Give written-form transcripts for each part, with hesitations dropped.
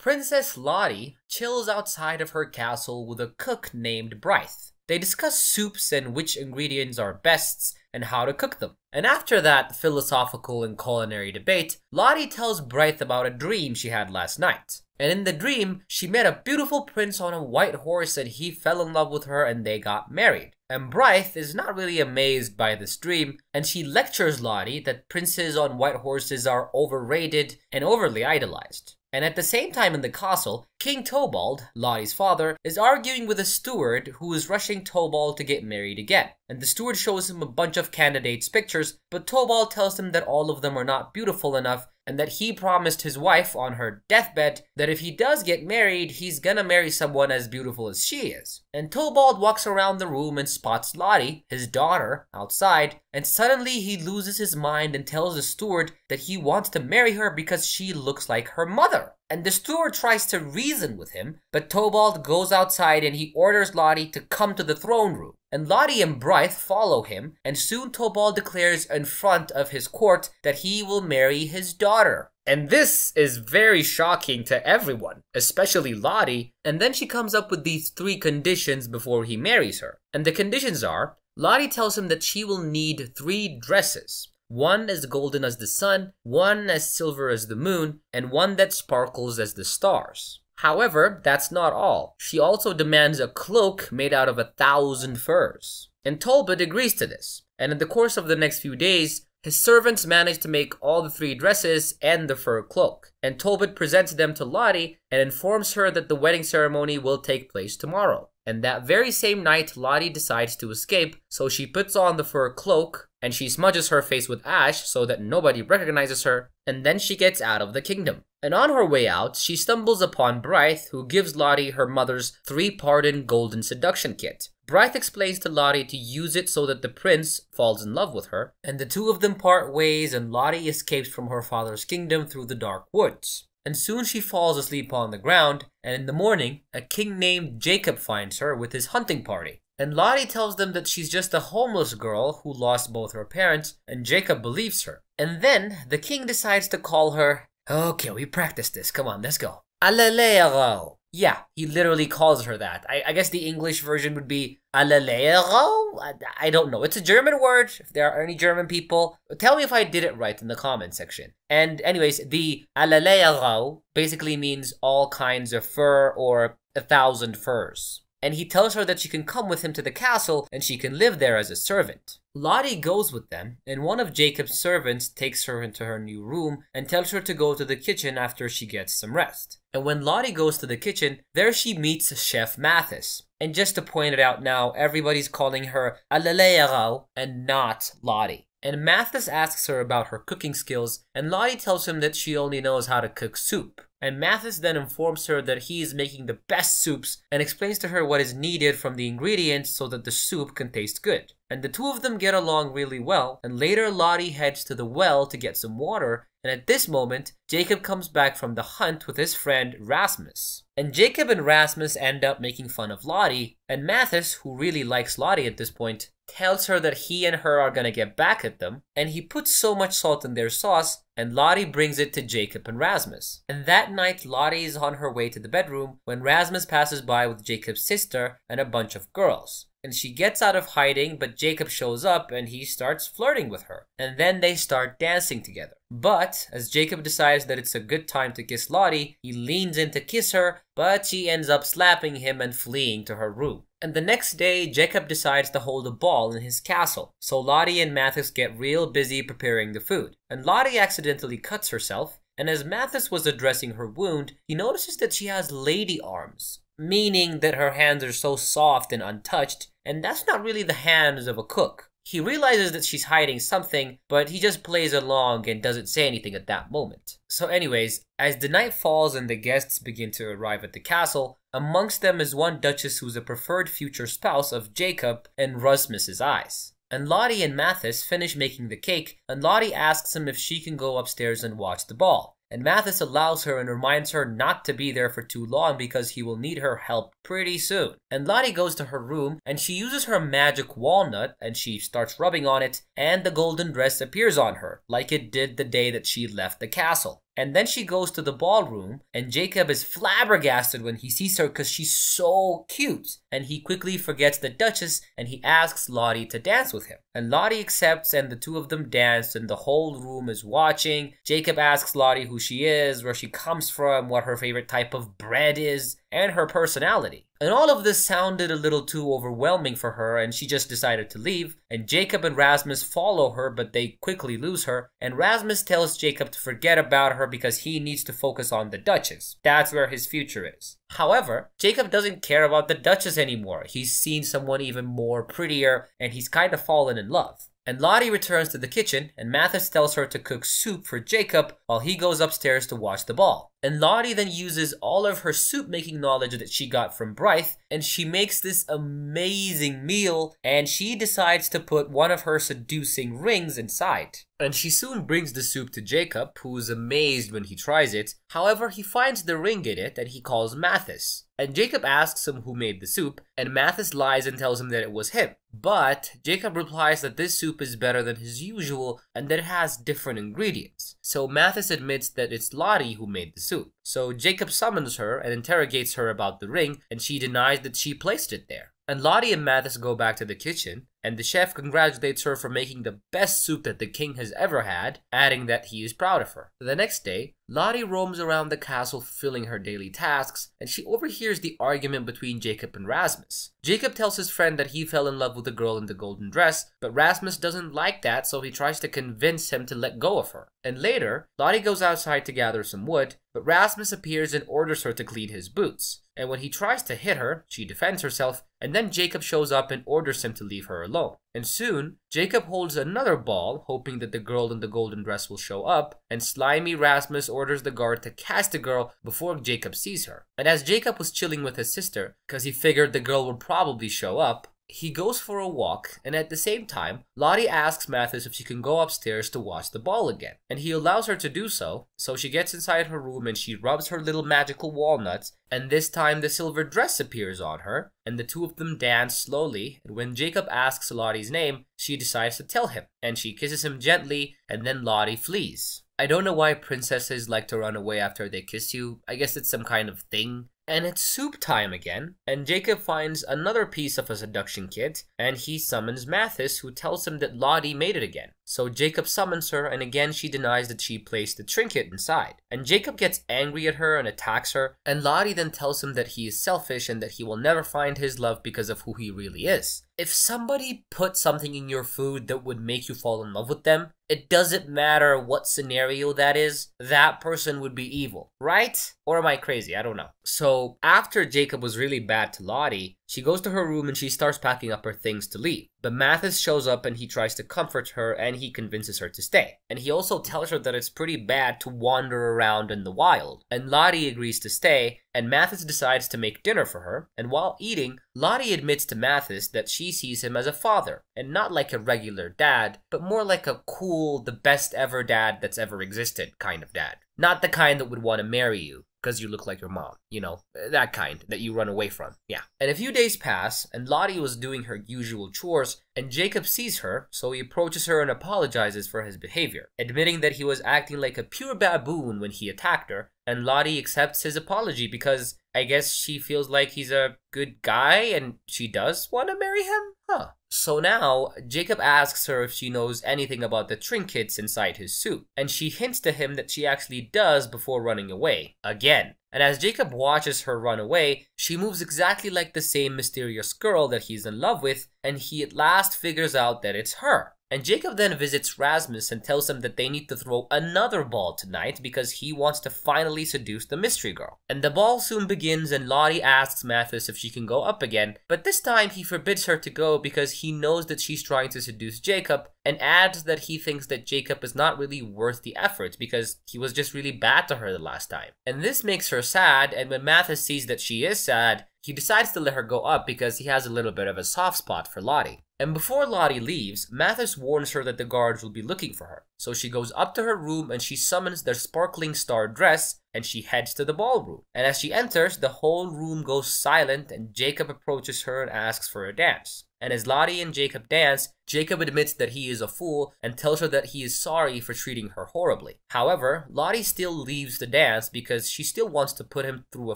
Princess Lotte chills outside of her castle with a cook named Brythe. They discuss soups and which ingredients are best and how to cook them. And after that philosophical and culinary debate, Lotte tells Brythe about a dream she had last night. And in the dream, she met a beautiful prince on a white horse and he fell in love with her and they got married. And Brythe is not really amazed by this dream, and she lectures Lotte that princes on white horses are overrated and overly idolized. And at the same time in the castle, King Tobald, Lotte's father, is arguing with a steward who is rushing Tobald to get married again. And the steward shows him a bunch of candidates' pictures, but Tobald tells him that all of them are not beautiful enough and that he promised his wife on her deathbed that if he does get married, he's gonna marry someone as beautiful as she is. And Tobald walks around the room and spots Lotte, his daughter, outside, and suddenly he loses his mind and tells the steward that he wants to marry her because she looks like her mother. And the steward tries to reason with him, but Tobald goes outside and he orders Lotte to come to the throne room. And Lotte and Brythe follow him, and soon Tobald declares in front of his court that he will marry his daughter. And this is very shocking to everyone, especially Lotte, and then she comes up with these 3 conditions before he marries her. And the conditions are, Lotte tells him that she will need 3 dresses. One as golden as the sun, one as silver as the moon, and one that sparkles as the stars. However, that's not all. She also demands a cloak made out of 1,000 furs. And Tobald agrees to this. And in the course of the next few days, his servants manage to make all the 3 dresses and the fur cloak. And Tobald presents them to Lotte and informs her that the wedding ceremony will take place tomorrow. And that very same night, Lotte decides to escape, so she puts on the fur cloak, and she smudges her face with ash so that nobody recognizes her, and then she gets out of the kingdom. And on her way out, she stumbles upon Brythe, who gives Lotte her mother's 3-part golden seduction kit. Brythe explains to Lotte to use it so that the prince falls in love with her, and the 2 of them part ways and Lotte escapes from her father's kingdom through the dark woods. And soon she falls asleep on the ground, and in the morning, a king named Jacob finds her with his hunting party. And Lotte tells them that she's just a homeless girl who lost both her parents, and Jacob believes her. And then, the king decides to call her, okay, we practiced this, come on, let's go. Alelero. Yeah, he literally calls her that. I guess the English version would be Alelero? I don't know. It's a German word. If there are any German people, tell me if I did it right in the comment section. And anyways, the Alelero basically means all kinds of fur or 1,000 furs. And he tells her that she can come with him to the castle and she can live there as a servant. Lotte goes with them, and one of Jacob's servants takes her into her new room and tells her to go to the kitchen after she gets some rest. And when Lotte goes to the kitchen, there she meets Chef Mathis. And just to point it out now, everybody's calling her Alelero and not Lotte. And Mathis asks her about her cooking skills, and Lotte tells him that she only knows how to cook soup. And Mathis then informs her that he is making the best soups and explains to her what is needed from the ingredients so that the soup can taste good. And the 2 of them get along really well, and later Lotte heads to the well to get some water, and at this moment, Jacob comes back from the hunt with his friend Rasmus. And Jacob and Rasmus end up making fun of Lotte, and Mathis, who really likes Lotte at this point, tells her that he and her are gonna get back at them, and he puts so much salt in their sauce, and Lotte brings it to Jacob and Rasmus. And that night, Lotte is on her way to the bedroom when Rasmus passes by with Jacob's sister and a bunch of girls. And she gets out of hiding, but Jacob shows up and he starts flirting with her. And then they start dancing together. But as Jacob decides that it's a good time to kiss Lotte, he leans in to kiss her, but she ends up slapping him and fleeing to her room. And the next day, Jacob decides to hold a ball in his castle. So Lotte and Mathis get real busy preparing the food. And Lotte accidentally cuts herself, and as Mathis was addressing her wound, he notices that she has lady arms, meaning that her hands are so soft and untouched, and that's not really the hands of a cook. He realizes that she's hiding something, but he just plays along and doesn't say anything at that moment. So anyways, as the night falls and the guests begin to arrive at the castle, amongst them is one duchess who's a preferred future spouse of Jacob and Rasmus's eyes. And Lotte and Mathis finish making the cake, and Lotte asks him if she can go upstairs and watch the ball. And Mathis allows her and reminds her not to be there for too long because he will need her help pretty soon. And Lotte goes to her room and she uses her magic walnut and she starts rubbing on it, and the golden dress appears on her, like it did the day that she left the castle. And then she goes to the ballroom, and Jacob is flabbergasted when he sees her because she's so cute. And he quickly forgets the Duchess, and he asks Lotte to dance with him. And Lotte accepts, and the two of them dance, and the whole room is watching. Jacob asks Lotte who she is, where she comes from, what her favorite type of bread is, and her personality. And all of this sounded a little too overwhelming for her, and she just decided to leave. And Jacob and Rasmus follow her, but they quickly lose her. And Rasmus tells Jacob to forget about her because he needs to focus on the Duchess. That's where his future is. However, Jacob doesn't care about the Duchess anymore. He's seen someone even more prettier, and he's kind of fallen in love. And Lotte returns to the kitchen, and Mathis tells her to cook soup for Jacob while he goes upstairs to watch the ball. And Lotte then uses all of her soup-making knowledge that she got from Brythe, and she makes this amazing meal, and she decides to put one of her seducing rings inside. And she soon brings the soup to Jacob, who is amazed when he tries it. However, he finds the ring in it, and he calls Mathis. And Jacob asks him who made the soup, and Mathis lies and tells him that it was him. But Jacob replies that this soup is better than his usual, and that it has different ingredients. So Mathis admits that it's Lotte who made the soup. So Jacob summons her and interrogates her about the ring, and she denies that she placed it there. And Lotte and Mathis go back to the kitchen, and the chef congratulates her for making the best soup that the king has ever had, adding that he is proud of her. The next day, Lotte roams around the castle fulfilling her daily tasks, and she overhears the argument between Jacob and Rasmus. Jacob tells his friend that he fell in love with the girl in the golden dress, but Rasmus doesn't like that, so he tries to convince him to let go of her. And later, Lotte goes outside to gather some wood, but Rasmus appears and orders her to clean his boots. And when he tries to hit her, she defends herself, and then Jacob shows up and orders him to leave her alone. And soon, Jacob holds another ball, hoping that the girl in the golden dress will show up, and slimy Rasmus orders the guard to catch the girl before Jacob sees her. And as Jacob was chilling with his sister, because he figured the girl would probably show up, he goes for a walk, and at the same time, Lotte asks Mathis if she can go upstairs to watch the ball again. And he allows her to do so, so she gets inside her room and she rubs her little magical walnuts, and this time the silver dress appears on her, and the two of them dance slowly, and when Jacob asks Lotte's name, she decides to tell him, and she kisses him gently, and then Lotte flees. I don't know why princesses like to run away after they kiss you. I guess it's some kind of thing. And it's soup time again, and Jacob finds another piece of a seduction kit, and he summons Mathis, who tells him that Lotte made it again. So Jacob summons her, and again she denies that she placed the trinket inside. And Jacob gets angry at her and attacks her, and Lotte then tells him that he is selfish and that he will never find his love because of who he really is. If somebody put something in your food that would make you fall in love with them, it doesn't matter what scenario that is, that person would be evil, right? Or am I crazy? I don't know. So after Jacob was really bad to Lotte, she goes to her room and she starts packing up her things to leave. But Mathis shows up and he tries to comfort her and he convinces her to stay. And he also tells her that it's pretty bad to wander around in the wild. And Lotte agrees to stay, and Mathis decides to make dinner for her. And while eating, Lotte admits to Mathis that she sees him as a father, and not like a regular dad, but more like a cool, the best ever dad that's ever existed kind of dad. Not the kind that would want to marry you because you look like your mom, you know, that kind that you run away from, yeah. And a few days pass, and Lotte was doing her usual chores, and Jacob sees her, so he approaches her and apologizes for his behavior, admitting that he was acting like a pure baboon when he attacked her, and Lotte accepts his apology because I guess she feels like he's a good guy and she does want to marry him? Huh. So now, Jacob asks her if she knows anything about the trinkets inside his suit, and she hints to him that she actually does before running away, again. And as Jacob watches her run away, she moves exactly like the same mysterious girl that he's in love with, and he at last figures out that it's her. And Jacob then visits Rasmus and tells him that they need to throw another ball tonight because he wants to finally seduce the mystery girl. And the ball soon begins and Lotte asks Mathis if she can go up again, but this time he forbids her to go because he knows that she's trying to seduce Jacob, and adds that he thinks that Jacob is not really worth the effort because he was just really bad to her the last time. And this makes her sad, and when Mathis sees that she is sad, he decides to let her go up because he has a little bit of a soft spot for Lotte. And before Lotte leaves, Mathis warns her that the guards will be looking for her. So she goes up to her room and she summons their sparkling star dress and she heads to the ballroom. And as she enters, the whole room goes silent and Jacob approaches her and asks for a dance. And as Lotte and Jacob dance, Jacob admits that he is a fool and tells her that he is sorry for treating her horribly. However, Lotte still leaves the dance because she still wants to put him through a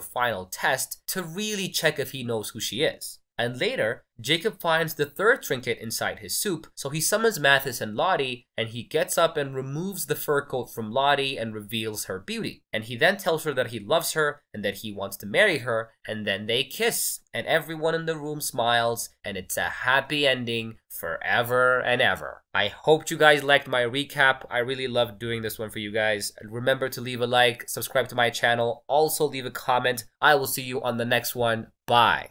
final test to really check if he knows who she is. And later, Jacob finds the third trinket inside his soup, so he summons Mathis and Lotte, and he gets up and removes the fur coat from Lotte and reveals her beauty. And he then tells her that he loves her and that he wants to marry her, and then they kiss. And everyone in the room smiles, and it's a happy ending forever and ever. I hope you guys liked my recap. I really loved doing this one for you guys. And remember to leave a like, subscribe to my channel, also leave a comment. I will see you on the next one. Bye.